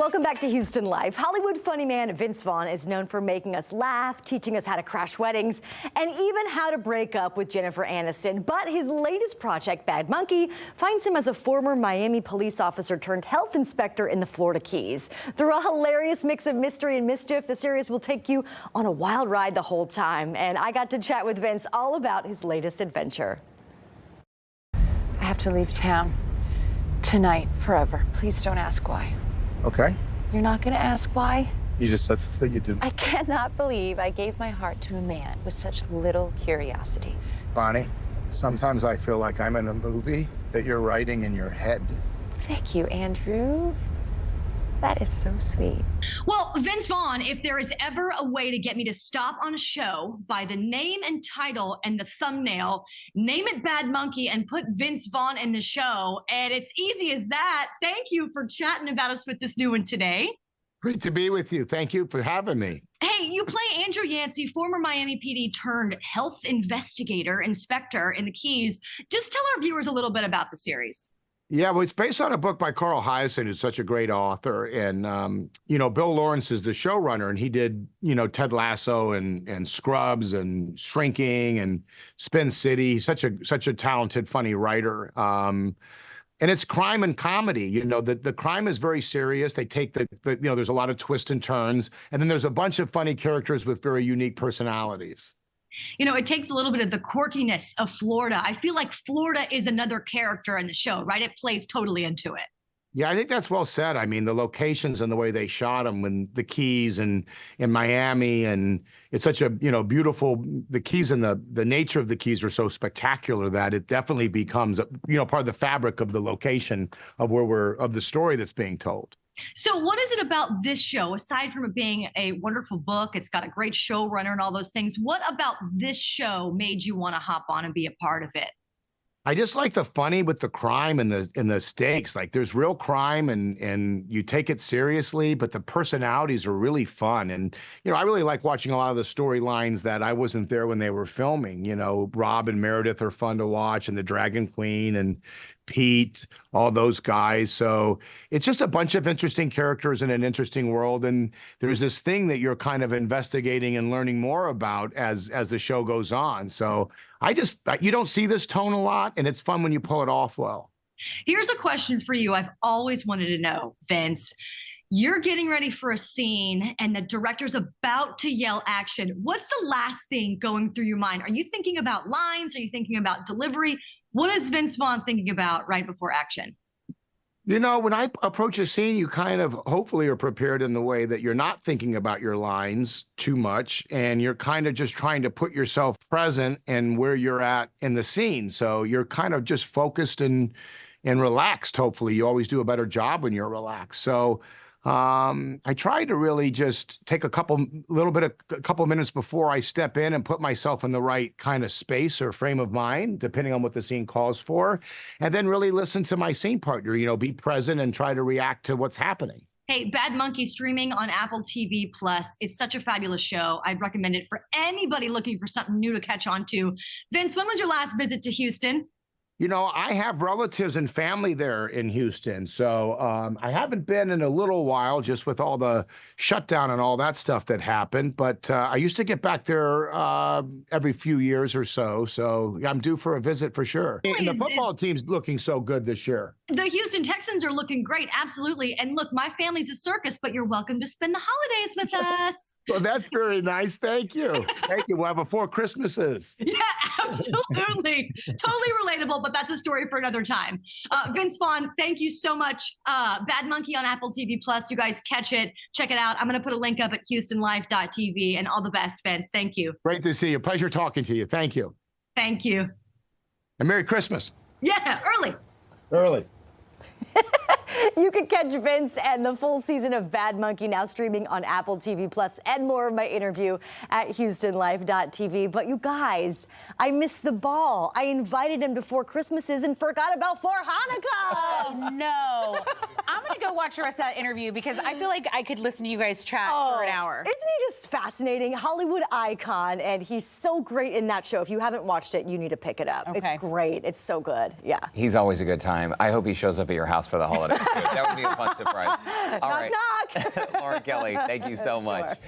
Welcome back to Houston Life. Hollywood funny man Vince Vaughn is known for making us laugh, teaching us how to crash weddings, and even how to break up with Jennifer Aniston. But his latest project, Bad Monkey, finds him as a former Miami police officer turned health inspector in the Florida Keys. Through a hilarious mix of mystery and mischief, the series will take you on a wild ride the whole time. And I got to chat with Vince all about his latest adventure. I have to leave town tonight, forever. Please don't ask why. Okay. You're not going to ask why? You just said that you did. I cannot believe I gave my heart to a man with such little curiosity. Bonnie, sometimes I feel like I'm in a movie that you're writing in your head. Thank you, Andrew. That is so sweet. Well, Vince Vaughn, if there is ever a way to get me to stop on a show by the name and title and the thumbnail, name it Bad Monkey and put Vince Vaughn in the show, and it's easy as that. Thank you for chatting about us with this new one today. Great to be with you. Thank you for having me. Hey, you play Andrew Yancey, former Miami PD turned health investigator, inspector in the Keys. Just tell our viewers a little bit about the series. Yeah, well, it's based on a book by Carl Hiaasen, who's such a great author. And, Bill Lawrence is the showrunner, and he did, Ted Lasso and Scrubs and Shrinking and Spin City. He's such a talented, funny writer. And it's crime and comedy. The crime is very serious. They take there's a lot of twists and turns. And then there's a bunch of funny characters with very unique personalities. It takes a little bit of the quirkiness of Florida. I feel like Florida is another character in the show, right? It plays totally into it. Yeah, I think that's well said. I mean, the locations and the way they shot them in the Keys and in Miami, and it's such a, beautiful, the Keys and the nature of the Keys are so spectacular that it definitely becomes, part of the fabric of the location of of the story that's being told. So what is it about this show, aside from it being a wonderful book, it's got a great showrunner and all those things, what about this show made you want to hop on and be a part of it? I just like the funny with the crime and the stakes. Like, there's real crime and you take it seriously, but the personalities are really fun. And, I really like watching a lot of the storylines that I wasn't there when they were filming. Rob and Meredith are fun to watch, and the Dragon Queen and Pete, all those guys. So it's just a bunch of interesting characters in an interesting world. And there's this thing that you're kind of investigating and learning more about as the show goes on. So you don't see this tone a lot, and it's fun when you pull it off well. Here's a question for you. I've always wanted to know, Vince. You're getting ready for a scene and the director's about to yell action. What's the last thing going through your mind? Are you thinking about lines? Are you thinking about delivery? What is Vince Vaughn thinking about right before action? When I approach a scene, you kind of hopefully are prepared in the way that you're not thinking about your lines too much, and you're kind of just trying to put yourself present and where you're at in the scene. So you're kind of just focused and relaxed. Hopefully, you always do a better job when you're relaxed. So I try to really just take a couple minutes before I step in and put myself in the right kind of space or frame of mind, depending on what the scene calls for, and then really listen to my scene partner, be present and try to react to what's happening. Hey, Bad Monkey streaming on Apple TV+. It's such a fabulous show. I'd recommend it for anybody looking for something new to catch on to. Vince, when was your last visit to Houston? I have relatives and family there in Houston, so I haven't been in a little while, just with all the shutdown and all that stuff that happened. But I used to get back there every few years or so. So I'm due for a visit for sure. And the football team's looking so good this year. The Houston Texans are looking great, absolutely. And look, my family's a circus, but you're welcome to spend the holidays with us. Well, that's very nice. Thank you. Thank you. We'll have 4 Christmases. Yeah, absolutely. Totally relatable, but that's a story for another time. Vince Vaughn, thank you so much. Bad Monkey on Apple TV+. You guys catch it. Check it out. I'm going to put a link up at HoustonLife.tv, and all the best, Vince. Thank you. Great to see you. Pleasure talking to you. Thank you. Thank you. And Merry Christmas. Yeah, early. Early. You can catch Vince and the full season of Bad Monkey now streaming on Apple TV Plus, and more of my interview at HoustonLife.tv. But you guys, I missed the ball. I invited him to 4 Christmases and forgot about 4 Hanukkahs. Oh, no. I'm gonna go watch the rest of that interview because I feel like I could listen to you guys chat for an hour. Isn't he just fascinating? Hollywood icon, and he's so great in that show. If you haven't watched it, you need to pick it up. Okay. It's great. It's so good. Yeah. He's always a good time. I hope he shows up at your house for the holidays, too. That would be a fun surprise. All right. Knock, knock. Lauren Kelly, thank you so much.